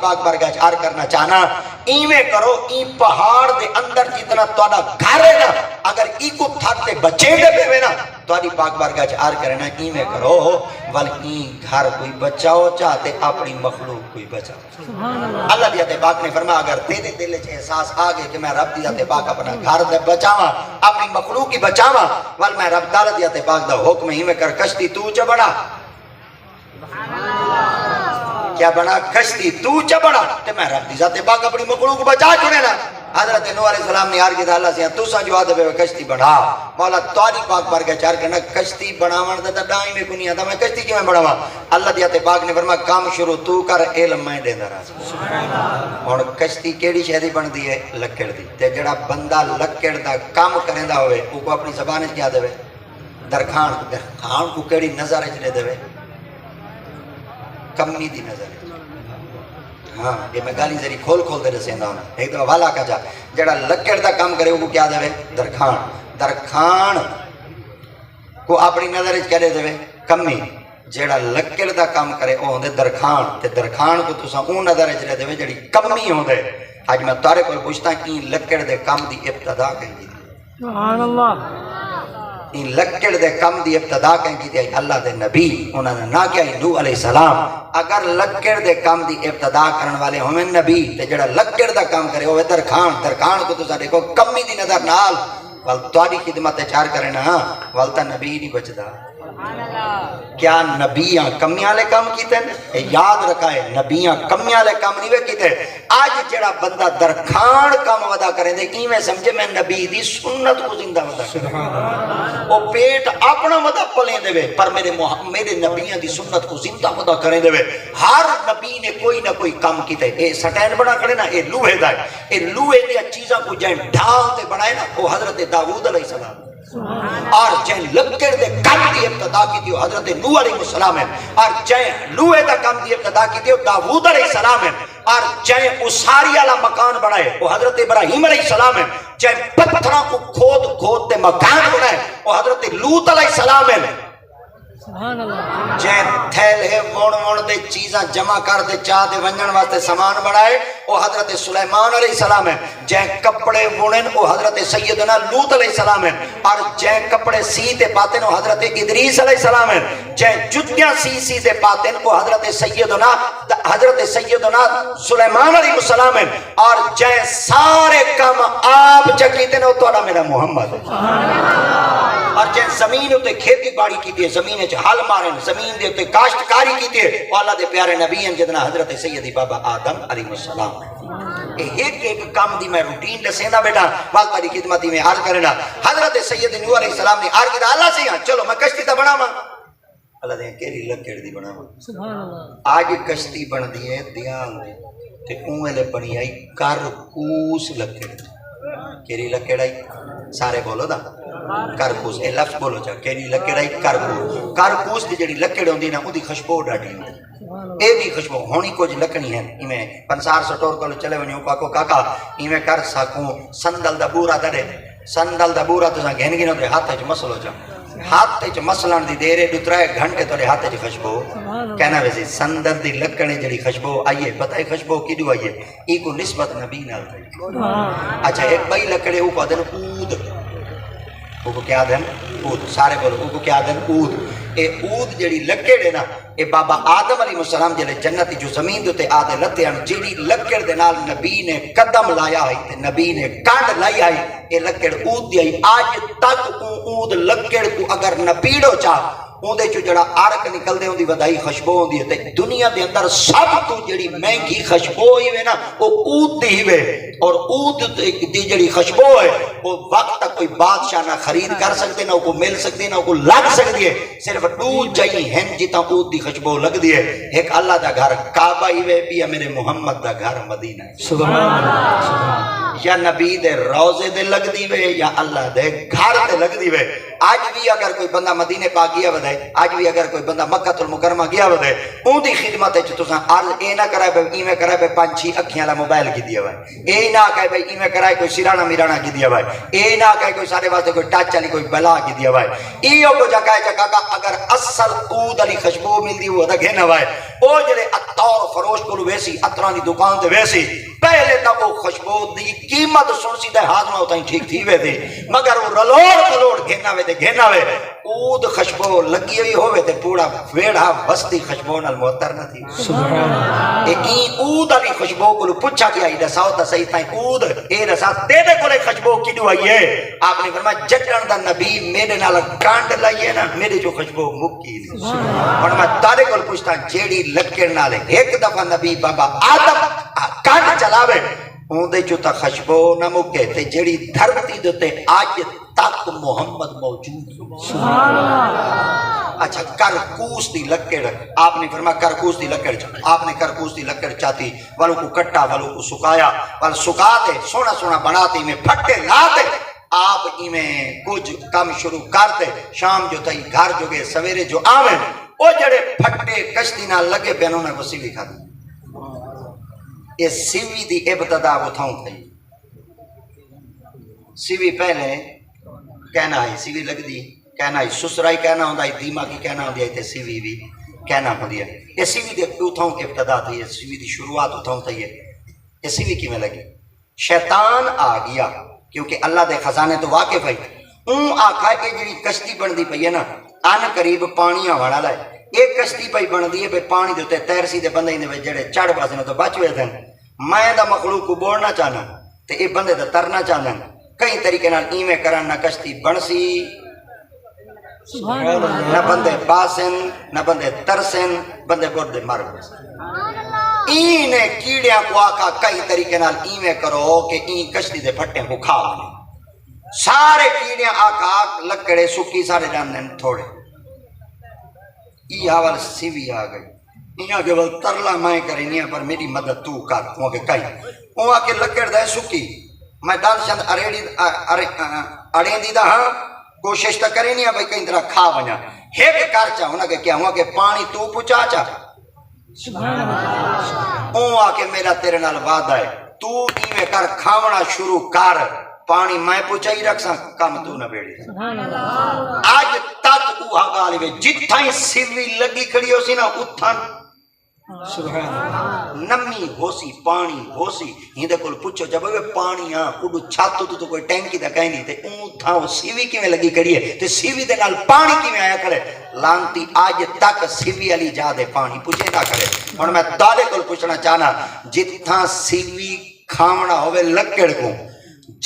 پاک بارگاہ وچ عرض کرنا چاہنا ایویں کرو ای پہاڑ دے اندر جتنا تہاڈا گھر ہے نا اگر ای کو تھک تے بچے دے پے نا تہاڈی پاک بارگاہ وچ عرض کرنا ایویں کرو ول ای گھر کوئی بچاؤ چاہتے اپنی مخلوق کوئی بچاؤ اللہ دی ذات پاک نے فرمایا اگر تیرے دل وچ احساس آ گئے کہ میں رب دی ذات پاک اپنا گھر دے بچاواں اپنی مخلوق کی بچاواں ول میں رب تعالی دی ذات پاک دا حکم ایویں کر کشتی تو چ بڑا کیا بنا کشتی تو چ بڑا تے میں رب دی ذات پاک اپنی مخلوق کو بچا چھوڑے نا حضرت نوح علیہ السلام نے عرض کیتا اللہ سے تساں جو آدے پے کشتی بنا مولا تاری پاک بارگاہ چار کرنا کشتی بناون دا ڈائیں میں کونی آتا میں کشتی کیویں بناواں اللہ دی ذات پاک نے فرمایا کام شروع تو کر علم میں دیندا رہا سبحان اللہ ہن کشتی کیڑی شے دی بندی ہے لکڑ دی تے جڑا بندہ لکڑ دا کام کریندا ہوئے او کو اپنی زبان وچ کیا دے درخان کو کیڑی نظر وچ لے دے کمی دی نظر ہاں یہ میں گالی ذری کھول دے رسیندا ہوں ایک دفعہ والا کا جا جڑا لکڑ دا کام کرے وہ کیا دے درخان کو اپنی نظر وچ کرے دے کمی جڑا لکڑ دا کام کرے او ہوندے درخان تے درخان کو تساں اون نظر وچ لے دے جڑی کمی ہوندے اج میں تارے کول پوچھتا کہ لکڑ دے کام دی ابتدا کیندی سبحان اللہ ان لکڑ دے کم دی ابتدا کہیں کی دی اللہ دے نبی انہوں نے نہ کیا نوح علیہ السلام اگر لکڑ دے کم دی ابتدا کرن والے ہمیں نبی تے جڑا لکڑ دا کام کرے ہوئے درخان کو تو سا دیکھو کمی دی نظر نال وال تواری خدمت چار کرے نا والتا نبی نہیں بچدا کیا نبیاں کمیاں لے کام کیتے ہیں یاد رکھائے نبیاں کمیاں لے کام نہیں وے کیتے آج جڑا بندہ درخان کام ودا کریں دے کی میں سمجھے میں نبی دی سنت کو زندہ ودا کریں او پیٹ اپنا ودا پلیں دے وے پر میرے نبیاں دی سنت کو زندہ ودا کریں دے وے ہر نبی نے کوئی نہ کوئی کام کیتے اے سٹین بنا کرے نا اے لوہے دا ہے اے لوہے دیا چیزاں کو جائیں ڈھال تے بنائے نا وہ حضرت داؤد علیہ السلام اور جن لکڑ دے کام دی ابتدا کی دیو حضرت نوح علیہ السلام ہے اور جن لوہے دا کام دی ابتدا کی دیو داؤد علیہ السلام ہے اور جن اساری والا مکان بنائے وہ حضرت ابراہیم علیہ السلام ہے جن پتھراں کو کھود تے مکان بنائے وہ حضرت لوط علیہ السلام ہے جن تھیلے وون دے چیزاں جمع کر دے چاہ دے ونجن واسطے سامان بنائے وہ حضرت سلیمان علیہ السلام ہے جن کپڑے وونن وہ حضرت سیدنا لوط علیہ السلام ہے اور جن کپڑے سی تے پاتے وہ حضرت ادریس علیہ السلام ہے جن جتیاں سی تے پاتے وہ حضرت سیدنا سلیمان علیہ السلام ہے اور جن سارے کام آپ چکیتے وہ توڑا میرا محمد ہے اور جن زمین ہوتے کھیتی باڑی کی دیئے زمین حل مارن زمین دے تے کاشتکاری کیتے وہ اللہ دے پیارے نبی ہیں جتنا حضرت سیدی بابا آدم علیہ السلام ایک کام دی میں روٹین دسیندہ بیٹا والدہ دی خدمتی میں عرض کرنا حضرت سیدی نوح علیہ السلام نے عرض کیا اللہ سے چلو میں کشتی تا بنا ماں اللہ دے کیری لکڑ دی بنا ماں آج کشتی بن دیئے دیان دی تے اونوے بنی آئی کرکوس لکڑ کیری لکڑ آئی سارے بولو دا کرکوس اے لفظ بولو چاہ کیری لکڑ آئی کرکوس دی جڑی لکڑ ہوندی نا اون دی خوشبو ڈاڈی ہوندی اے بھی خوشبو ہونی کچھ لکڑی ہیں ایمیں پنسار سٹور کلو چلے ونیو کاکو کاکا ایمیں کر ساکوں سندل دا بورا دڑے سندل دا بورا تو ساں گھن گنو دے ہاتھ ہے مسلو چاہ ہاتھ ہے مسلان دی دیرے دوترائے گھنٹے تو دے ہاتھ ہے خوشبو کہنا ویسے سندل دی لکڑی جڑی خوشبو آئیے بتائے خوشبو کی دو آئیے ای کو نسبت نبی نال تھی اچھا ایک بھائی لکڑے او کو دن اود او کو کیا دن اود سارے بولو او کو کیا دن اود اے اود جڑی لکڑ ہے نا اے بابا آدم علیہ السلام جلے جنتی جو زمین دوتے آدھے لتے ہیں جڑی لکڑ دے نال نبی نے قدم لایا ہے تے نبی نے کانڈ لائی ہے اے لکڑ اود دی ہے آج تک اود لکڑ کو اگر نپیڑو چاہ اندے جو جڑا عرق نکل دے اندی ودائی خوشبو ہوندی ہے تے دنیا دے اندر سب تو جڑی مہنگی خوشبو ہی وے نا وہ اود دی ہوئے اور اود دی جڑی خوشبو ہے وہ وقت تک کوئی بادشاہ نہ خرید کر سکتے نہ کو مل سکتے نہ کو لگ سکتی ہے صرف دو جائی ہیں جتا اود دی خوشبو لگ دی ہے ایک اللہ دا گھر کعبہ ہی وے بھی میرے محمد دا گھر مدینہ ہے سبحان اللہ یا نبی دے روزے دے لگ دی وے یا اللہ دے گھر دے لگ دی وے. آج بھی اگر کوئی بندہ مدینے پاک گیا ودے, آج بھی اگر کوئی بندہ مکہ المکرمہ گیا ودے, اون دی خدمت وچ تساں عرض اے نہ کرائے بھئی ایویں کرائے بھئی 5-6 اکھیاں والا موبائل کی دیا وے, اے نہ کہے بھئی ایویں کرائے کوئی سرانا میرانا کی دیا وے, اے نہ کہے کوئی سارے واسطے کوئی ٹچ والی کوئی بلا کی دیا وے. ایو کو جگہ جگہ اگر اصل عود علی خوشبو ملدی وہ تے گھنا وے. او جڑے عطار فروش کول ویسی عطراں دی دکان تے ویسی پہلے تا وہ خوشبو دی قیمت سنسی تے ہاضمہ ہوتا ہی ٹھیک تھی وے دی, مگر وہ رلوڑ گھنا وے تے گھنا وے. عود خوشبو لگی ہوئی ہوئے تے پورا ویڑا بستی خوشبو نال معطر نہ تھی. سبحان اللہ. اے عود علی خوشبو کو پوچھا گیا اے دساؤ تا صحیح تائیں عود اے دسا تیرے کولے خوشبو کیوں آئی ہے؟ آپ نے فرمایا جٹن دا نبی میرے نال کانڈ لائیے نا میرے جو خوشبو مکی نہیں. اور میں تارے کول پوچھتا جیڑی لکڑ نال ایک دفعہ نبی بابا آدم کانڈ چلاوے اون دے جو تا خوشبو نہ مکے تے جیڑی دھرتی دے آج تک محمد موجود. سبحان اللہ. اچھا کرکوس دی لکڑ آپ نے فرمایا کرکوس دی لکڑ آپ نے کرکوس دی لکڑ چاہتی والوں کو کٹا والوں کو سکایا وال سکاتے سونا سونا بناتے میں پھٹے لاتے آپ میں کچھ کم شروع کرتے شام جو تھی گھر جو گئے سویرے جو آویں وہ جڑے پھٹے کشتی نہ لگے پہ انہوں نے وہ سیوی کھا دی. یہ سیوی دی ابتدا وہ تھاؤں تھی. سیوی پہلے کہنا ہے سیوی لگ دی کہنا ہے سسرائی کہنا ہوندہ ہے دیمہ کی کہنا ہوندی ہے تے سیوی بھی کہنا ہوندی ہے. یہ سیوی دی اتھاؤں کی ابتدا تھی, یہ سیوی دی شروعات اتھاؤں تھی. یہ سیوی کی میں لگی شیطان آ گیا کیونکہ اللہ دے خزانے تو واقف ہے. اون آکھا ہے کہ جڑی کشتی بن دی پئی ہے نا ان قریب پانی آوانا لائے ایک کشتی پئی بن دی ہے پہ پانی دیتے تیرسی دے بندے ہی جڑے چڑھ باسے نے تو بچ ہوئے تھے. میں دا مخلوق کو بوڑنا چاہنا تے اے بندے دا ترنا چاہنا کئی طریقے نال ایویں کرن نہ کشتی بنسی نہ بندے باسن نہ بندے ترسن بندے بردے مر اینے کیڑیاں کو آکا کئی طریقے نال ایویں کرو کہ این کشتی دے پھٹے کو کھا لیں. سارے کیڑیاں آکا لکڑے سکی سارے جاندن تھوڑے. ای حوال سیوی آ گئی یہاں کے بل ترلا میں کریں نہیں پر میری مدد تو کر وہاں کے کئی وہاں کے لکڑ دے سکی میں دان چند اڑیں دی دا ہاں کوشش تا کریں نہیں بھائی کہیں طرح کھا بنا ایک کار چاہ ہونا کہ کیا ہوا کہ پانی تو پچا چاہ وہاں کے میرا تیرے نال وعدہ ہے تو ایویں کر کھاونا شروع کر پانی میں پوچھا ہی رکھ سا کام تو نہ بیڑی. آج تک اوہا گالی میں جتھا ہی سیوی لگی کھڑی ہو سی نا اتھا نمی ہو سی پانی ہو سی ہندے کل پوچھو جب وہ پانی ہاں کڑو چھاتو تو کوئی ٹینکی دا کہیں نہیں تے اتھا وہ سیوی کی میں لگی کھڑی ہے تے سیوی دے نال پانی کی میں آیا کرے لانتی آج تک سیوی علی جا دے پانی پوچھے نہ کرے. اور میں دادے کل پوچھنا چاہنا جتھا سیوی کھامنا ہوئے لکڑ کو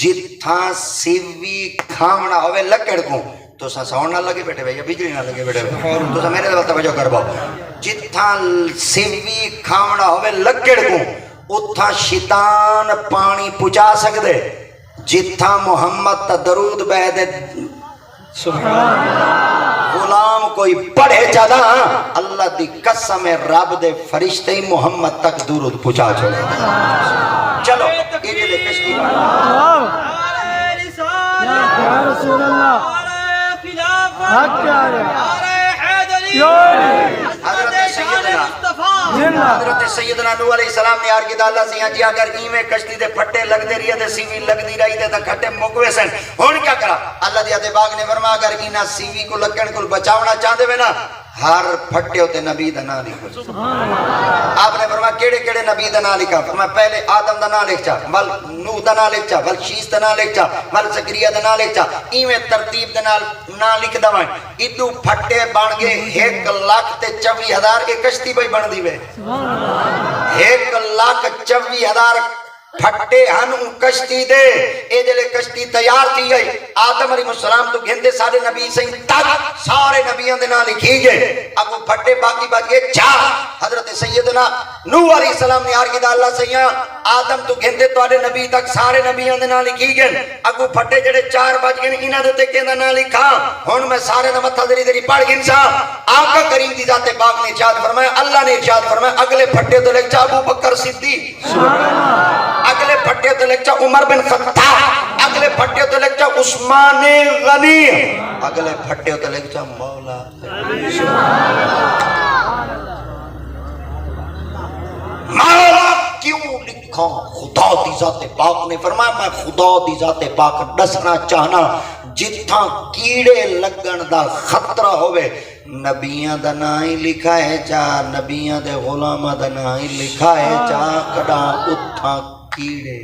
جتھا سیوی کھامنا ہوئے لکڑ کو تو ساؤنڈ نہ لگے بیٹھے یا بجلی نہ لگے بیٹھے تو سا میرے دل توجہ کر باؤ جتھا سیوی کھامنا ہوئے لکڑ کو اتھا شیطان پانی پچا سکدے جتھا محمد تا درود بہ دے غلام کوئی پڑھے چاہتا اللہ دی قسم رب دے فرشتے ہی محمد تک درود پچا چھوڑے. چلو یہ لے کشتی یا رسول اللہ حضرت سیدنا نوح علیہ السلام نے آرگی دا اللہ سے جی اگر ایویں کشتی دے پھٹے لگ دے رہی ہے دے سیوی لگ دی رہی دے تا کھٹے مکوے سن ہون کیا کرا اللہ دیا دے باغ نے فرما اگر اینا سیوی کو لگن کو بچاونا چاہتے ہوئے نا ہر پھٹے ہوتے نبی دا نام لکھو. آپ نے فرمایا کیڑے کیڑے نبی دا نام لکھا فرمایا پہلے آدم دا نام لکھ چا ول نوح دا نام لکھ چا ول شیس دا نام لکھ چا ول زکریا دا نام لکھ چا ایویں ترتیب دا نام لکھ دوائیں ادو پھٹے بن گئے 1,24,000 ایک کشتی بھائی بن دی وے 1,24,000 پھٹے ہن کشتی دے اے جلے کشتی تیار تھی گئی آدم علیہ السلام تو گھندے سارے نبی سہیں تک سارے نبیان دے نام لکھی گئے اب وہ پھٹے باقی بات گئے 4 حضرت سیدنا نوح علیہ السلام نے آرگی دا اللہ سیاں آدم تو گھندے تو آدھے نبی تک سارے نبیان دے نام لکھی گئے اب وہ پھٹے جڑے 4 بچ گئے انہاں دے کہندہ نام لکھا ہون میں سارے نمتہ دری دری پڑھ گئے انسان آقا کریم دی ذات پاک نے ارشاد فرمایا اللہ نے ارشاد فرمایا اگلے پھٹے تو لکھ چا ابو بکر صدیق اگلے پھٹے تے لکھ جا عمر بن خطاب، اگلے پھٹے تے لکھ جا عثمان غنی، اگلے پھٹے تے لکھ جا مولا مولا کیوں لکھا؟ خدا دی ذات پاک نے فرمایا میں خدا دی ذات پاک دسنا چاہنا جتھاں کیڑے لگن دا خطرہ ہوئے نبیاں دا نا ہی لکھا ہے جا، نبیاں دے غلامہ دا نا ہی لکھا ہے جا، کڑا اتھاں کیڑے